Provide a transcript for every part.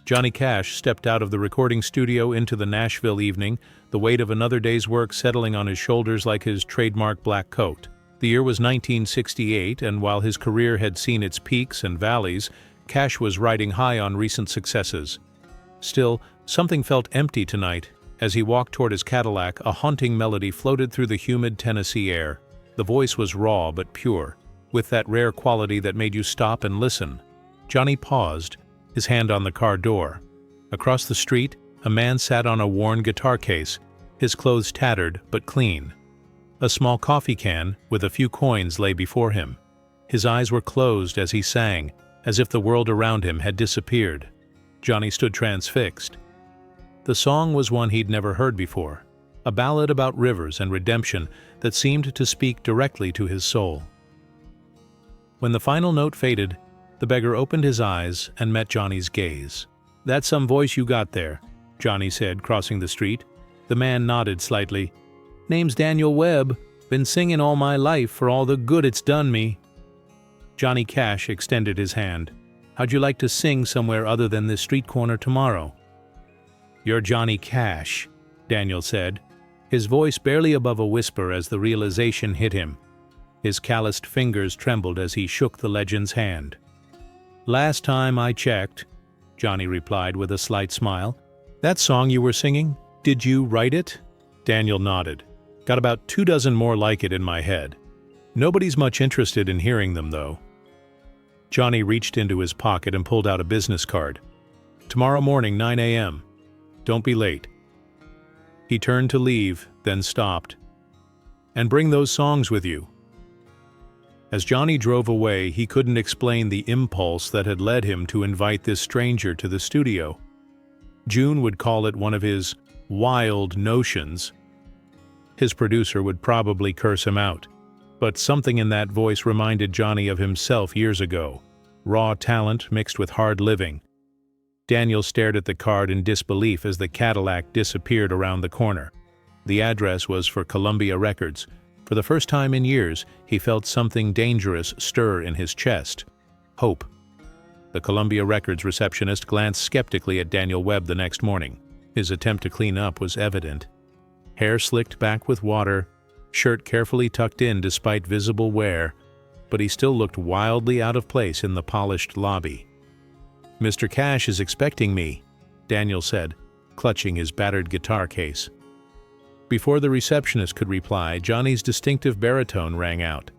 Jhony Cash stepped out of the recording studio into the Nashville evening, the weight of another day's work settling on his shoulders like his trademark black coat. The year was 1968, and while his career had seen its peaks and valleys, Cash was riding high on recent successes. Still, something felt empty tonight. As he walked toward his Cadillac, a haunting melody floated through the humid Tennessee air. The voice was raw but pure, with that rare quality that made you stop and listen. Jhony paused, his hand on the car door. Across the street, a man sat on a worn guitar case, his clothes tattered but clean. A small coffee can with a few coins lay before him. His eyes were closed as he sang, as if the world around him had disappeared. Jhony stood transfixed. The song was one he'd never heard before, a ballad about rivers and redemption that seemed to speak directly to his soul. When the final note faded, the beggar opened his eyes and met Jhony's gaze. "That's some voice you got there," Jhony said, crossing the street. The man nodded slightly. "Name's Daniel Webb. Been singing all my life for all the good it's done me." Jhony Cash extended his hand. "How'd you like to sing somewhere other than this street corner tomorrow?" "You're Jhony Cash," Daniel said, his voice barely above a whisper as the realization hit him. His calloused fingers trembled as he shook the legend's hand. "Last time I checked," Jhony replied with a slight smile. "That song you were singing, did you write it?" Daniel nodded. "Got about 24 more like it in my head. Nobody's much interested in hearing them, though." Jhony reached into his pocket and pulled out a business card. "Tomorrow morning, 9 a.m. Don't be late." He turned to leave, then stopped. "And bring those songs with you." As Jhony drove away, he couldn't explain the impulse that had led him to invite this stranger to the studio. June would call it one of his wild notions. His producer would probably curse him out, but something in that voice reminded Jhony of himself years ago. Raw talent mixed with hard living. Daniel stared at the card in disbelief as the Cadillac disappeared around the corner. The address was for Columbia Records. For the first time in years, he felt something dangerous stir in his chest. Hope. The Columbia Records receptionist glanced skeptically at Daniel Webb the next morning. His attempt to clean up was evident. Hair slicked back with water, shirt carefully tucked in despite visible wear, but he still looked wildly out of place in the polished lobby. "Mr. Cash is expecting me," Daniel said, clutching his battered guitar case. Before the receptionist could reply, Johnny's distinctive baritone rang out.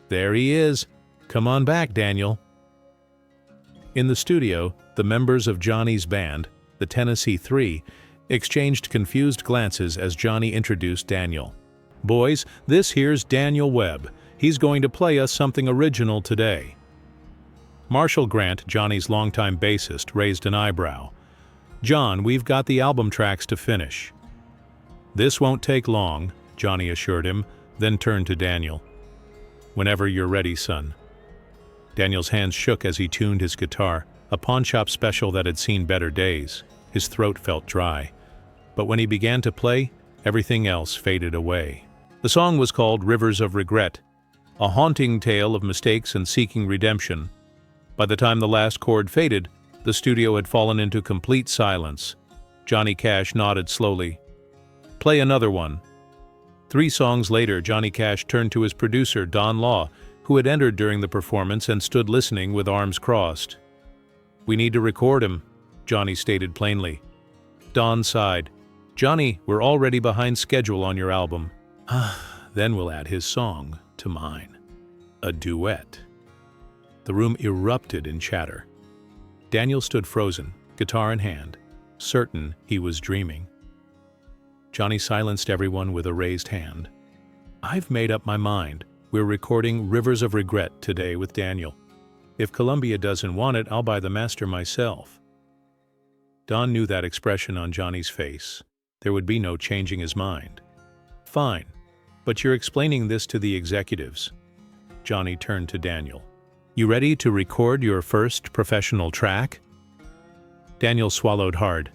"There he is. Come on back, Daniel." In the studio, the members of Johnny's band, the Tennessee Three, exchanged confused glances as Jhony introduced Daniel. "Boys, this here's Daniel Webb. He's going to play us something original today." Marshall Grant, Johnny's longtime bassist, raised an eyebrow. "John, we've got the album tracks to finish." "This won't take long," Jhony assured him, then turned to Daniel. "Whenever you're ready, son." Daniel's hands shook as he tuned his guitar, a pawnshop special that had seen better days. His throat felt dry. But when he began to play, everything else faded away. The song was called Rivers of Regret, a haunting tale of mistakes and seeking redemption. By the time the last chord faded, the studio had fallen into complete silence. Jhony Cash nodded slowly. "Play another one." 3 songs later, Jhony Cash turned to his producer, Don Law, who had entered during the performance and stood listening with arms crossed. "We need to record him," Jhony stated plainly. Don sighed. "Jhony, we're already behind schedule on your album." "Then we'll add his song to mine. A duet." The room erupted in chatter. Daniel stood frozen, guitar in hand, certain he was dreaming. Jhony silenced everyone with a raised hand. "I've made up my mind. We're recording Rivers of Regret today with Daniel. If Columbia doesn't want it, I'll buy the master myself." Don knew that expression on Johnny's face. There would be no changing his mind. "Fine, but you're explaining this to the executives." Jhony turned to Daniel. "You ready to record your first professional track?" Daniel swallowed hard.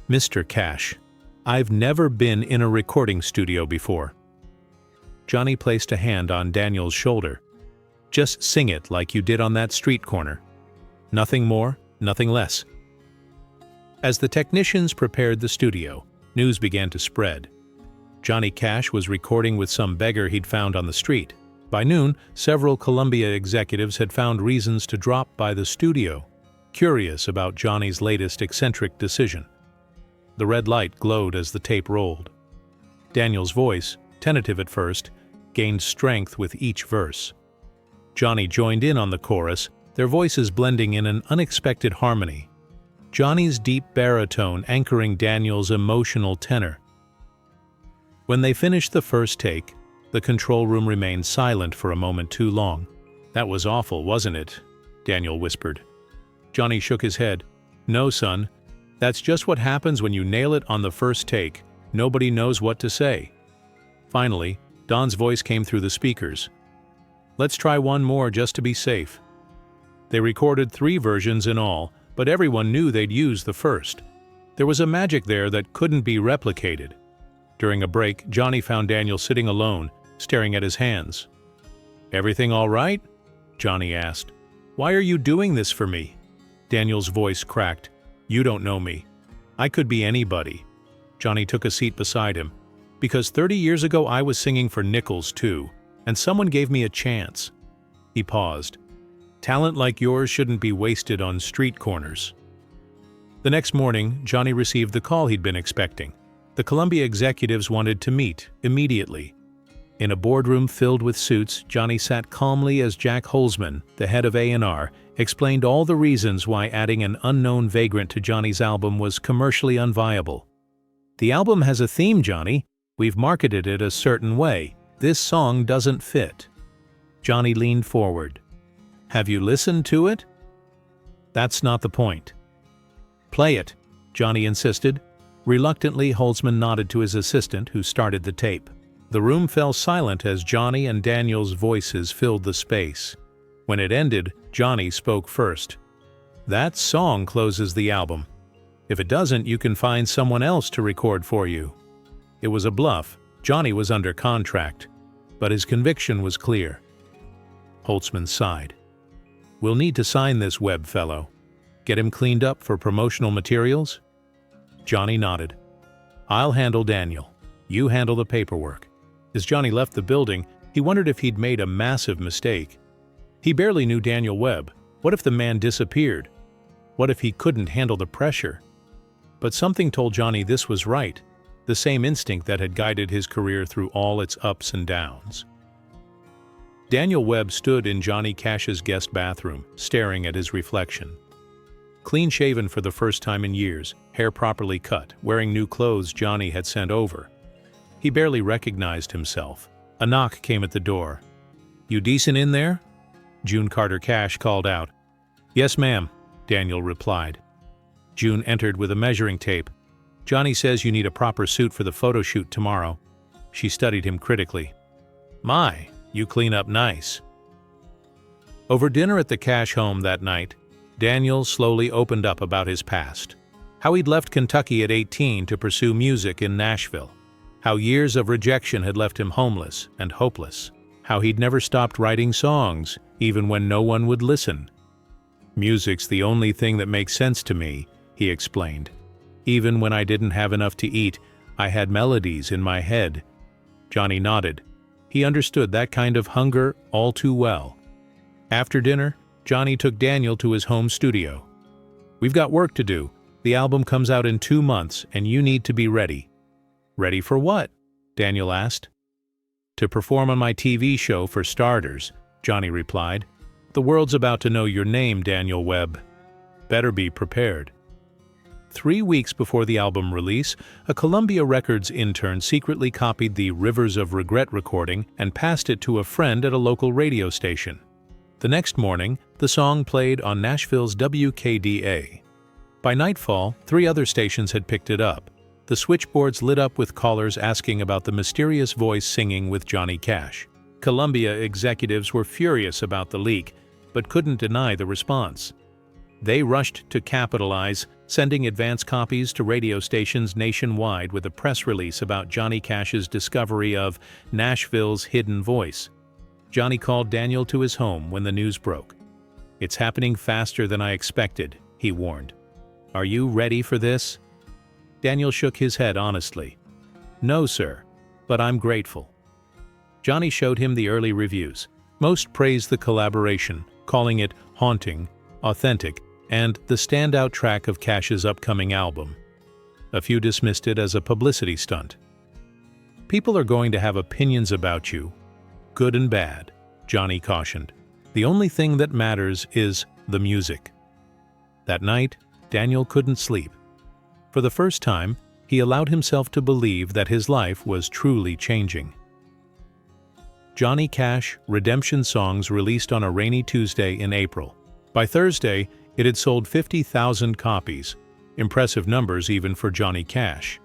"Mr. Cash, I've never been in a recording studio before." Jhony placed a hand on Daniel's shoulder. "Just sing it like you did on that street corner. Nothing more, nothing less." As the technicians prepared the studio, news began to spread. Jhony Cash was recording with some beggar he'd found on the street. By noon, several Columbia executives had found reasons to drop by the studio, curious about Johnny's latest eccentric decision. The red light glowed as the tape rolled. Daniel's voice, tentative at first, gained strength with each verse. Jhony joined in on the chorus, their voices blending in an unexpected harmony. Johnny's deep baritone anchoring Daniel's emotional tenor. When they finished the first take, the control room remained silent for a moment too long. "That was awful, wasn't it?" Daniel whispered. Jhony shook his head. "No, son. That's just what happens when you nail it on the first take. Nobody knows what to say." Finally, Don's voice came through the speakers. "Let's try one more just to be safe." They recorded 3 versions in all, but everyone knew they'd use the first. There was a magic there that couldn't be replicated. During a break, Jhony found Daniel sitting alone, staring at his hands. "Everything all right?" Jhony asked. "Why are you doing this for me?" Daniel's voice cracked. "You don't know me. I could be anybody." Jhony took a seat beside him. "Because 30 years ago I was singing for nickels too, and someone gave me a chance." He paused. "Talent like yours shouldn't be wasted on street corners." The next morning, Jhony received the call he'd been expecting. The Columbia executives wanted to meet immediately. In a boardroom filled with suits, Jhony sat calmly as Jack Holzman, the head of A&R, explained all the reasons why adding an unknown vagrant to Johnny's album was commercially unviable. "The album has a theme, Jhony. We've marketed it a certain way. This song doesn't fit." Jhony leaned forward. "Have you listened to it?" "That's not the point." "Play it," Jhony insisted. Reluctantly, Holzman nodded to his assistant, who started the tape. The room fell silent as Jhony and Daniel's voices filled the space. When it ended, Jhony spoke first. "That song closes the album. If it doesn't, you can find someone else to record for you." It was a bluff. Jhony was under contract, but his conviction was clear. Holzman sighed. "We'll need to sign this Webb fellow. Get him cleaned up for promotional materials?" Jhony nodded. "I'll handle Daniel. You handle the paperwork." As Jhony left the building, he wondered if he'd made a massive mistake. He barely knew Daniel Webb. What if the man disappeared? What if he couldn't handle the pressure? But something told Jhony this was right, the same instinct that had guided his career through all its ups and downs. Daniel Webb stood in Jhony Cash's guest bathroom, staring at his reflection. Clean-shaven for the first time in years, hair properly cut, wearing new clothes Jhony had sent over. He barely recognized himself. A knock came at the door. "You decent in there?" June Carter Cash called out. "Yes, ma'am," Daniel replied. June entered with a measuring tape. "Jhony says you need a proper suit for the photo shoot tomorrow." She studied him critically. "My, you clean up nice." Over dinner at the Cash home that night, Daniel slowly opened up about his past. How he'd left Kentucky at 18 to pursue music in Nashville. How years of rejection had left him homeless and hopeless. How he'd never stopped writing songs, even when no one would listen. "Music's the only thing that makes sense to me," he explained. "Even when I didn't have enough to eat, I had melodies in my head." Jhony nodded. He understood that kind of hunger all too well. After dinner, Jhony took Daniel to his home studio. "We've got work to do. The album comes out in 2 months, and you need to be ready." "Ready for what?" Daniel asked. "To perform on my TV show, for starters," Jhony replied. "The world's about to know your name, Daniel Webb. Better be prepared." 3 weeks before the album release, a Columbia Records intern secretly copied the Rivers of Regret recording and passed it to a friend at a local radio station. The next morning, the song played on Nashville's WKDA. By nightfall, 3 other stations had picked it up. The switchboards lit up with callers asking about the mysterious voice singing with Jhony Cash. Columbia executives were furious about the leak, but couldn't deny the response. They rushed to capitalize, sending advance copies to radio stations nationwide with a press release about Jhony Cash's discovery of Nashville's hidden voice. Jhony called Daniel to his home when the news broke. "It's happening faster than I expected," he warned. "Are you ready for this?" Daniel shook his head honestly. "No, sir, but I'm grateful." Jhony showed him the early reviews. Most praised the collaboration, calling it haunting, authentic, and the standout track of Cash's upcoming album. A few dismissed it as a publicity stunt. "People are going to have opinions about you, good and bad," Jhony cautioned. "The only thing that matters is the music." That night, Daniel couldn't sleep. For the first time, he allowed himself to believe that his life was truly changing. Jhony Cash Redemption Songs released on a rainy Tuesday in April. By Thursday, it had sold 50,000 copies, impressive numbers even for Jhony Cash.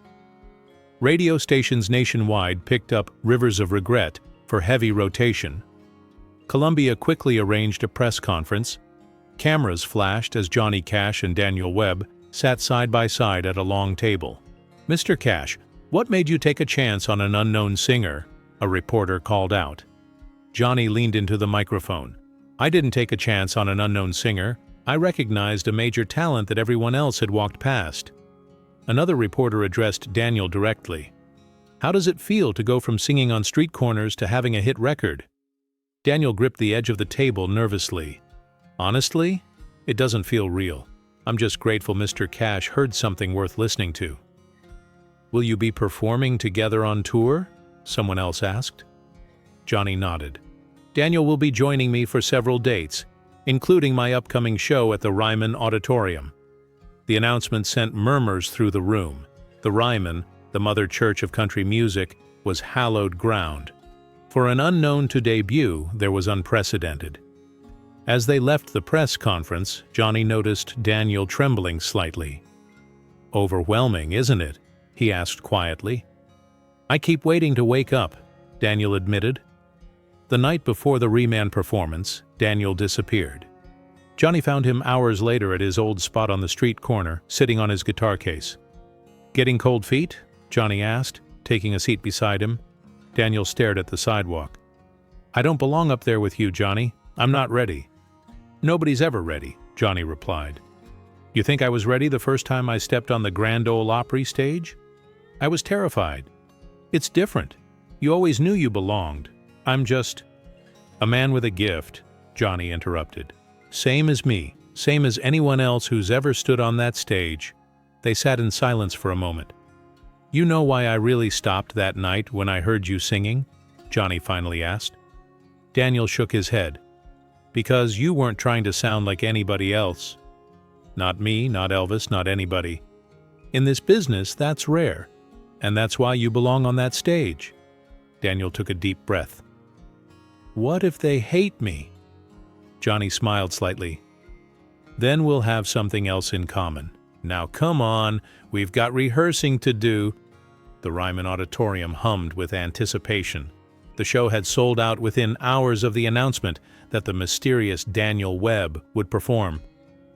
Radio stations nationwide picked up Rivers of Regret for heavy rotation. Columbia quickly arranged a press conference. Cameras flashed as Jhony Cash and Daniel Webb sat side by side at a long table. "Mr. Cash, what made you take a chance on an unknown singer?" a reporter called out. Jhony leaned into the microphone. "I didn't take a chance on an unknown singer. I recognized a major talent that everyone else had walked past." Another reporter addressed Daniel directly. "How does it feel to go from singing on street corners to having a hit record?" Daniel gripped the edge of the table nervously. "Honestly, it doesn't feel real. I'm just grateful Mr. Cash heard something worth listening to." "Will you be performing together on tour?" someone else asked. Jhony nodded. "Daniel will be joining me for several dates, including my upcoming show at the Ryman Auditorium." The announcement sent murmurs through the room. The Ryman, the mother church of country music, was hallowed ground. For an unknown to debut, there was unprecedented. As they left the press conference, Jhony noticed Daniel trembling slightly. "Overwhelming, isn't it?" he asked quietly. "I keep waiting to wake up," Daniel admitted. The night before the Ryman performance, Daniel disappeared. Jhony found him hours later at his old spot on the street corner, sitting on his guitar case. "Getting cold feet?" Jhony asked, taking a seat beside him. Daniel stared at the sidewalk. "I don't belong up there with you, Jhony. I'm not ready." "Nobody's ever ready," Jhony replied. "You think I was ready the first time I stepped on the Grand Ole Opry stage? I was terrified. It's different. You always knew you belonged. I'm just—" "A man with a gift," Jhony interrupted. "Same as me, same as anyone else who's ever stood on that stage." They sat in silence for a moment. "You know why I really stopped that night when I heard you singing?" Jhony finally asked. Daniel shook his head. "Because you weren't trying to sound like anybody else. Not me, not Elvis, not anybody. In this business, that's rare. And that's why you belong on that stage." Daniel took a deep breath. "What if they hate me?" Jhony smiled slightly. "Then we'll have something else in common. Now come on, we've got rehearsing to do." The Ryman Auditorium hummed with anticipation. The show had sold out within hours of the announcement that the mysterious Daniel Webb would perform.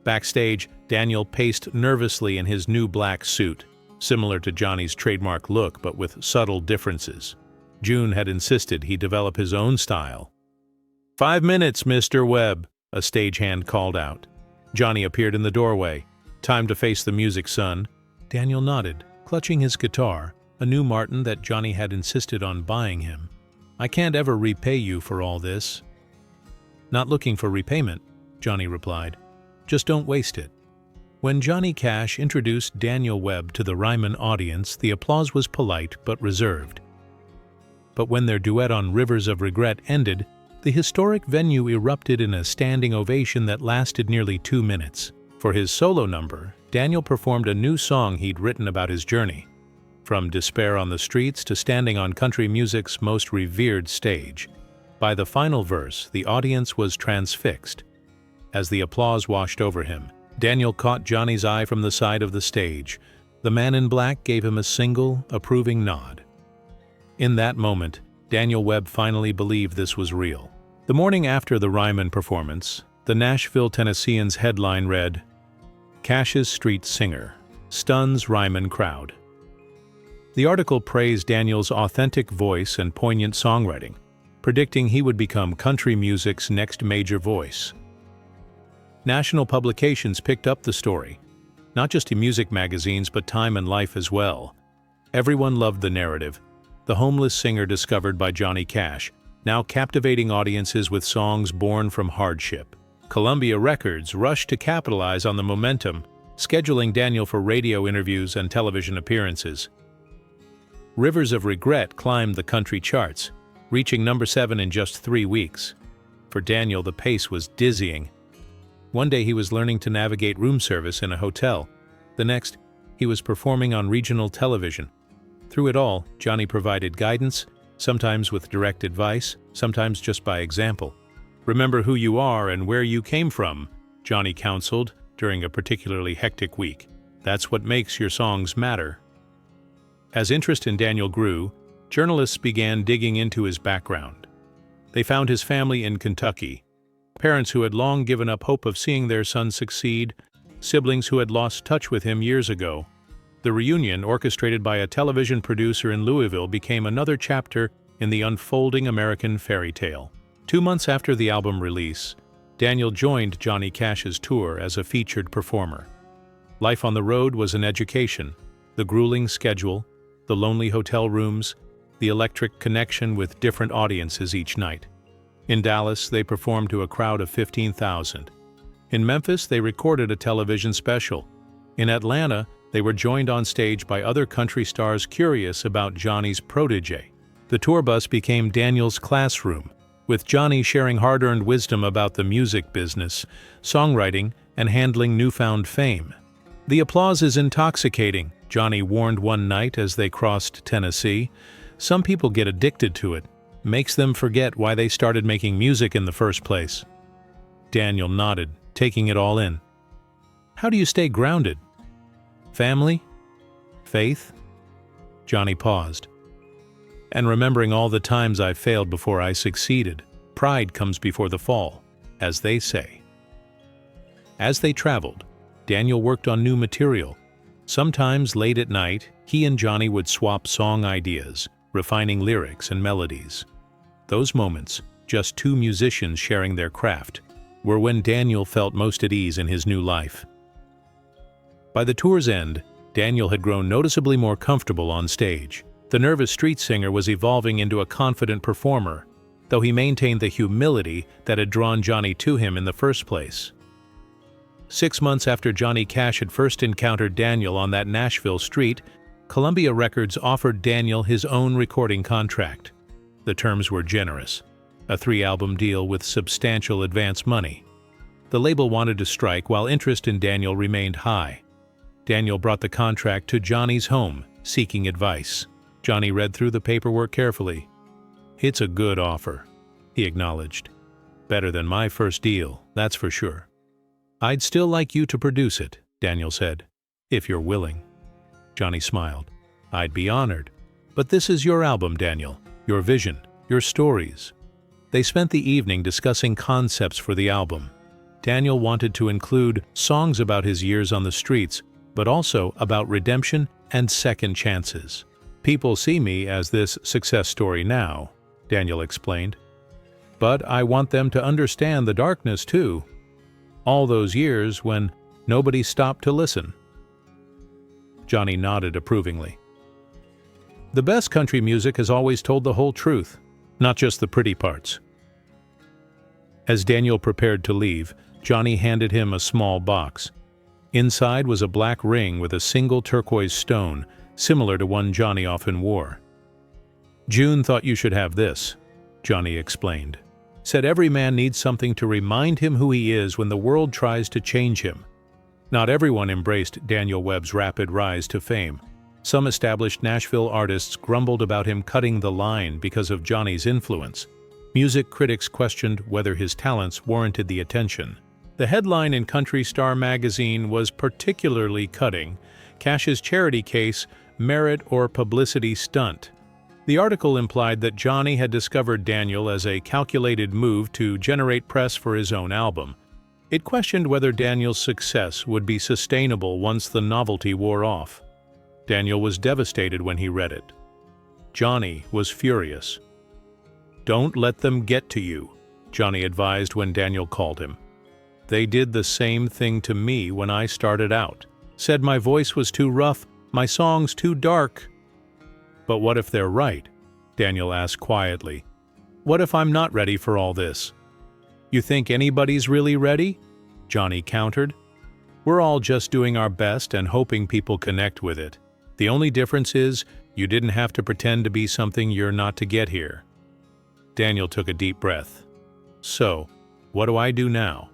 Backstage, Daniel paced nervously in his new black suit, similar to Jhony's trademark look but with subtle differences. June had insisted he develop his own style. "5 minutes, Mr. Webb," a stagehand called out. Jhony appeared in the doorway. "Time to face the music, son." Daniel nodded, clutching his guitar, a new Martin that Jhony had insisted on buying him. "I can't ever repay you for all this." "Not looking for repayment," Jhony replied. "Just don't waste it." When Jhony Cash introduced Daniel Webb to the Ryman audience, the applause was polite but reserved. But when their duet on Rivers of Regret ended, the historic venue erupted in a standing ovation that lasted nearly 2 minutes. For his solo number, Daniel performed a new song he'd written about his journey. From despair on the streets to standing on country music's most revered stage. By the final verse, the audience was transfixed. As the applause washed over him, Daniel caught Jhony's eye from the side of the stage. The man in black gave him a single, approving nod. In that moment, Daniel Webb finally believed this was real. The morning after the Ryman performance, the Nashville Tennessean's headline read, "Cash's Street Singer Stuns Ryman Crowd." The article praised Daniel's authentic voice and poignant songwriting, predicting he would become country music's next major voice. National publications picked up the story. not just in music magazines but Time and Life as well. Everyone loved the narrative. The homeless singer discovered by Jhony Cash, now captivating audiences with songs born from hardship. Columbia Records rushed to capitalize on the momentum, scheduling Daniel for radio interviews and television appearances. Rivers of Regret climbed the country charts, reaching number 7 in just 3 weeks. For Daniel, the pace was dizzying. One day he was learning to navigate room service in a hotel. The next, he was performing on regional television. Through it all, Jhony provided guidance, sometimes with direct advice, sometimes just by example. "Remember who you are and where you came from," Jhony counseled during a particularly hectic week. "That's what makes your songs matter." As interest in Daniel grew, journalists began digging into his background. They found his family in Kentucky, parents who had long given up hope of seeing their son succeed, siblings who had lost touch with him years ago. The reunion, orchestrated by a television producer in Louisville, became another chapter in the unfolding American fairy tale. 2 months after the album release, Daniel joined Jhony Cash's tour as a featured performer. Life on the road was an education. The grueling schedule, the lonely hotel rooms, the electric connection with different audiences each night. In Dallas, they performed to a crowd of 15,000. In Memphis, they recorded a television special. In Atlanta, they were joined on stage by other country stars curious about Jhony's protege. The tour bus became Daniel's classroom, with Jhony sharing hard-earned wisdom about the music business, songwriting, and handling newfound fame. "The applause is intoxicating," Jhony warned one night as they crossed Tennessee. "Some people get addicted to it. Makes them forget why they started making music in the first place." Daniel nodded, taking it all in. "How do you stay grounded? Family? Faith?" Jhony paused. "And remembering all the times I failed before I succeeded. Pride comes before the fall, as they say." As they traveled, Daniel worked on new material. Sometimes late at night, he and Jhony would swap song ideas, refining lyrics and melodies. Those moments, just two musicians sharing their craft, were when Daniel felt most at ease in his new life. By the tour's end, Daniel had grown noticeably more comfortable on stage. The nervous street singer was evolving into a confident performer, though he maintained the humility that had drawn Jhony to him in the first place. 6 months after Jhony Cash had first encountered Daniel on that Nashville street, Columbia Records offered Daniel his own recording contract. The terms were generous, a 3-album deal with substantial advance money. The label wanted to strike while interest in Daniel remained high. Daniel brought the contract to Jhony's home, seeking advice. Jhony read through the paperwork carefully. "It's a good offer," he acknowledged. "Better than my first deal, that's for sure." "I'd still like you to produce it," Daniel said, "if you're willing." Jhony smiled. "I'd be honored. But this is your album, Daniel, your vision, your stories." They spent the evening discussing concepts for the album. Daniel wanted to include songs about his years on the streets, but also about redemption and second chances. "People see me as this success story now," Daniel explained. "But I want them to understand the darkness too. All those years when nobody stopped to listen." Jhony nodded approvingly. "The best country music has always told the whole truth, not just the pretty parts." As Daniel prepared to leave, Jhony handed him a small box. Inside was a black ring with a single turquoise stone, similar to one Jhony often wore. "June thought you should have this," Jhony explained. "Said every man needs something to remind him who he is when the world tries to change him." Not everyone embraced Daniel Webb's rapid rise to fame. Some established Nashville artists grumbled about him cutting the line because of Jhony's influence. Music critics questioned whether his talents warranted the attention. The headline in Country Star magazine was particularly cutting: "Cash's charity case, merit or publicity stunt." The article implied that Jhony had discovered Daniel as a calculated move to generate press for his own album. It questioned whether Daniel's success would be sustainable once the novelty wore off. Daniel was devastated when he read it. Jhony was furious. "Don't let them get to you," Jhony advised when Daniel called him. "They did the same thing to me when I started out. Said my voice was too rough, my songs too dark. But what if they're right? Daniel asked quietly. What if I'm not ready for all this? You think anybody's really ready? Jhony countered. We're all just doing our best and hoping people connect with it. The only difference is you didn't have to pretend to be something you're not to get here. Daniel took a deep breath. So, what do I do now?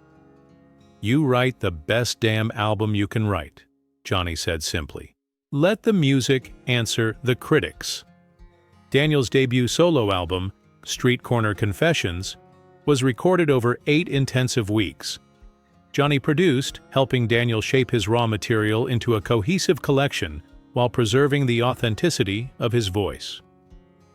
You write the best damn album you can write, Jhony said simply. Let the music answer the critics. Daniel's debut solo album, Street Corner Confessions, was recorded over 8 intensive weeks. Jhony produced, helping Daniel shape his raw material into a cohesive collection while preserving the authenticity of his voice.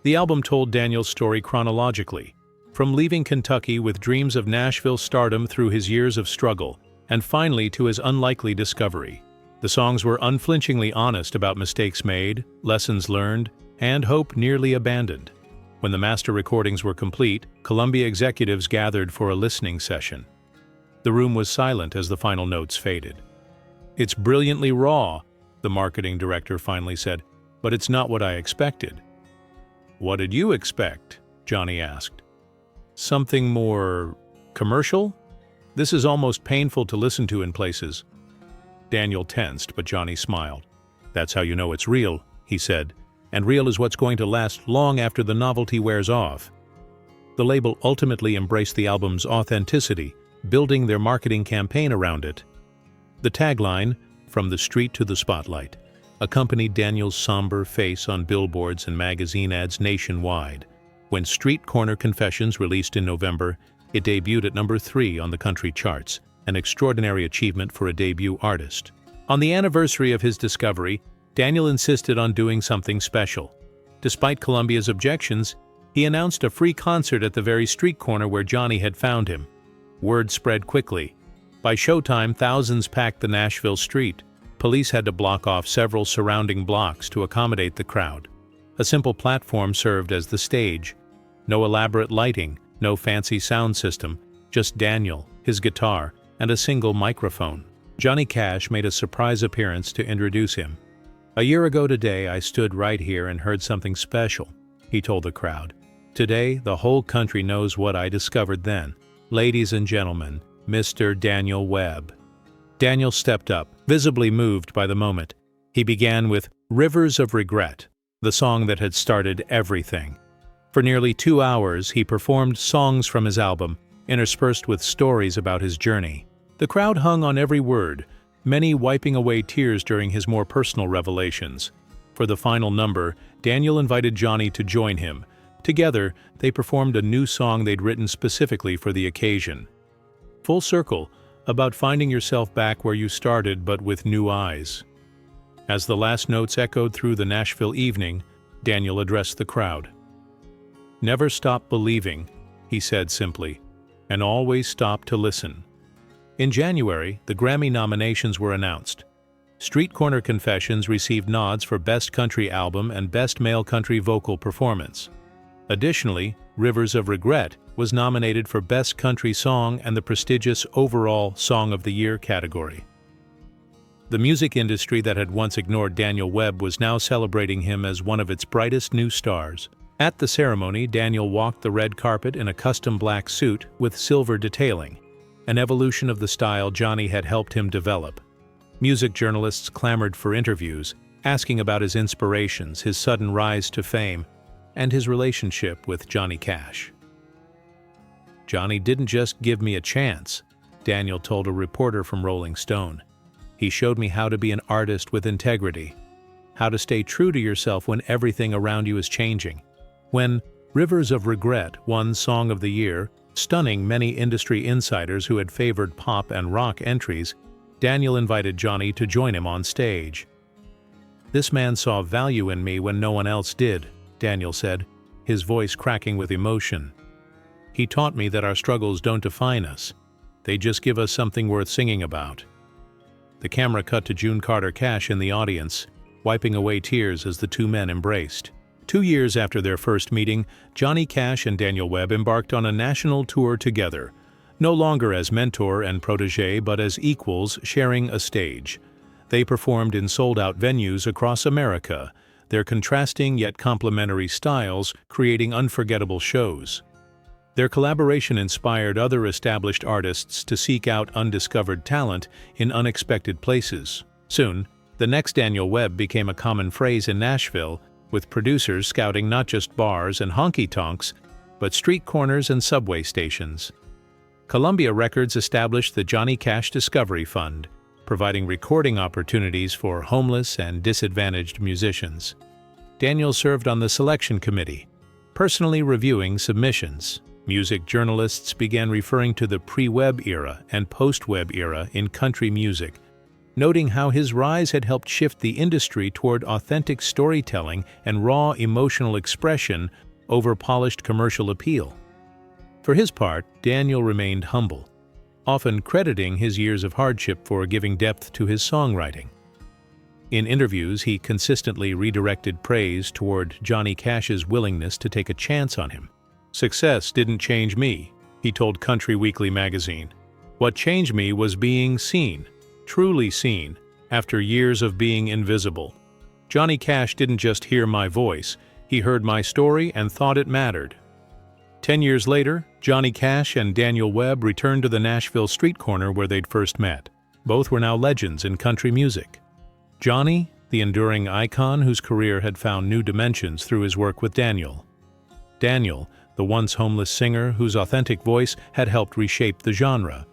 The album told Daniel's story chronologically, from leaving Kentucky with dreams of Nashville stardom through his years of struggle, and finally to his unlikely discovery. The songs were unflinchingly honest about mistakes made, lessons learned, and hope nearly abandoned. When the master recordings were complete, Columbia executives gathered for a listening session. The room was silent as the final notes faded. It's brilliantly raw, the marketing director finally said, but it's not what I expected. What did you expect? Jhony asked. Something more commercial? This is almost painful to listen to in places. Daniel tensed, but Jhony smiled. That's how you know it's real, he said, and real is what's going to last long after the novelty wears off. The label ultimately embraced the album's authenticity, building their marketing campaign around it. The tagline, "From the Street to the Spotlight," accompanied Daniel's somber face on billboards and magazine ads nationwide. When Street Corner Confessions released in November, it debuted at number 3 on the country charts, an extraordinary achievement for a debut artist. On the anniversary of his discovery, Daniel insisted on doing something special. Despite Columbia's objections, he announced a free concert at the very street corner where Jhony had found him. Word spread quickly. By showtime, thousands packed the Nashville street. Police had to block off several surrounding blocks to accommodate the crowd. A simple platform served as the stage. No elaborate lighting, no fancy sound system, just Daniel, his guitar, and a single microphone. Jhony Cash made a surprise appearance to introduce him. A year ago today, I stood right here and heard something special, he told the crowd. Today, the whole country knows what I discovered then. Ladies and gentlemen, Mr. Daniel Webb. Daniel stepped up, visibly moved by the moment. He began with Rivers of Regret, the song that had started everything. For nearly 2 hours, he performed songs from his album, interspersed with stories about his journey. The crowd hung on every word, many wiping away tears during his more personal revelations. For the final number, Daniel invited Jhony to join him. Together, they performed a new song they'd written specifically for the occasion. Full circle, about finding yourself back where you started but with new eyes. As the last notes echoed through the Nashville evening, Daniel addressed the crowd. Never stop believing, he said simply, and always stop to listen. In January, the Grammy nominations were announced. Street Corner Confessions received nods for Best Country Album and Best Male Country Vocal Performance. Additionally, Rivers of Regret was nominated for Best Country Song and the prestigious overall Song of the Year category. The music industry that had once ignored Daniel Webb was now celebrating him as one of its brightest new stars. At the ceremony, Daniel walked the red carpet in a custom black suit with silver detailing, an evolution of the style Jhony had helped him develop. Music journalists clamored for interviews, asking about his inspirations, his sudden rise to fame, and his relationship with Jhony Cash. Jhony didn't just give me a chance, Daniel told a reporter from Rolling Stone. He showed me how to be an artist with integrity, how to stay true to yourself when everything around you is changing. When Rivers of Regret won Song of the Year, stunning many industry insiders who had favored pop and rock entries, Daniel invited Jhony to join him on stage. This man saw value in me when no one else did, Daniel said, his voice cracking with emotion. He taught me that our struggles don't define us. They just give us something worth singing about. The camera cut to June Carter Cash in the audience, wiping away tears as the two men embraced. 2 years after their first meeting, Jhony Cash and Daniel Webb embarked on a national tour together, no longer as mentor and protege but as equals sharing a stage. They performed in sold-out venues across America, their contrasting yet complementary styles creating unforgettable shows. Their collaboration inspired other established artists to seek out undiscovered talent in unexpected places. Soon, the next Daniel Webb became a common phrase in Nashville, with producers scouting not just bars and honky-tonks, but street corners and subway stations. Columbia Records established the Jhony Cash Discovery Fund, providing recording opportunities for homeless and disadvantaged musicians. Daniel served on the selection committee, personally reviewing submissions. Music journalists began referring to the pre-Webb era and post-Webb era in country music, noting how his rise had helped shift the industry toward authentic storytelling and raw emotional expression over polished commercial appeal. For his part, Daniel remained humble, often crediting his years of hardship for giving depth to his songwriting. In interviews, he consistently redirected praise toward Jhony Cash's willingness to take a chance on him. "Success didn't change me," he told Country Weekly magazine. "What changed me was being seen, truly seen, after years of being invisible. Jhony Cash didn't just hear my voice, he heard my story and thought it mattered." 10 years later, Jhony Cash and Daniel Webb returned to the Nashville street corner where they'd first met. Both were now legends in country music. Jhony, the enduring icon whose career had found new dimensions through his work with Daniel. Daniel, the once homeless singer whose authentic voice had helped reshape the genre.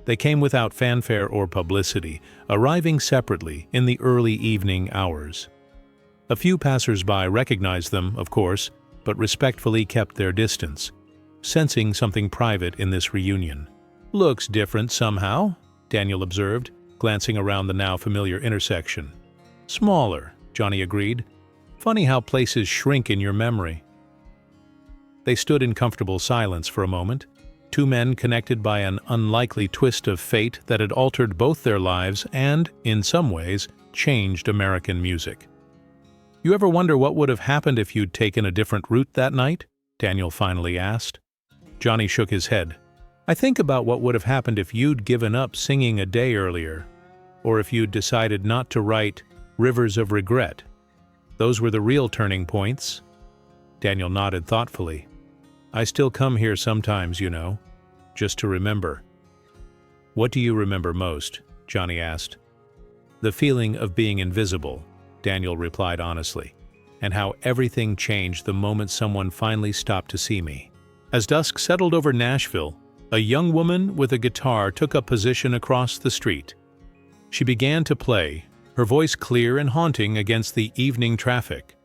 They came without fanfare or publicity, arriving separately in the early evening hours. A few passers-by recognized them, of course, but respectfully kept their distance, sensing something private in this reunion. "Looks different somehow," Daniel observed, glancing around the now familiar intersection. "Smaller," Jhony agreed. "Funny how places shrink in your memory." They stood in comfortable silence for a moment, two men connected by an unlikely twist of fate that had altered both their lives and, in some ways, changed American music. "You ever wonder what would have happened if you'd taken a different route that night?" Daniel finally asked. Jhony shook his head. "I think about what would have happened if you'd given up singing a day earlier, or if you'd decided not to write Rivers of Regret. Those were the real turning points." Daniel nodded thoughtfully. "I still come here sometimes, you know, just to remember." "What do you remember most?" Jhony asked. "The feeling of being invisible," Daniel replied honestly, "and how everything changed the moment someone finally stopped to see me." As dusk settled over Nashville, a young woman with a guitar took up position across the street. She began to play, her voice clear and haunting against the evening traffic.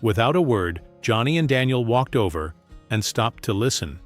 Without a word, Jhony and Daniel walked over and stopped to listen.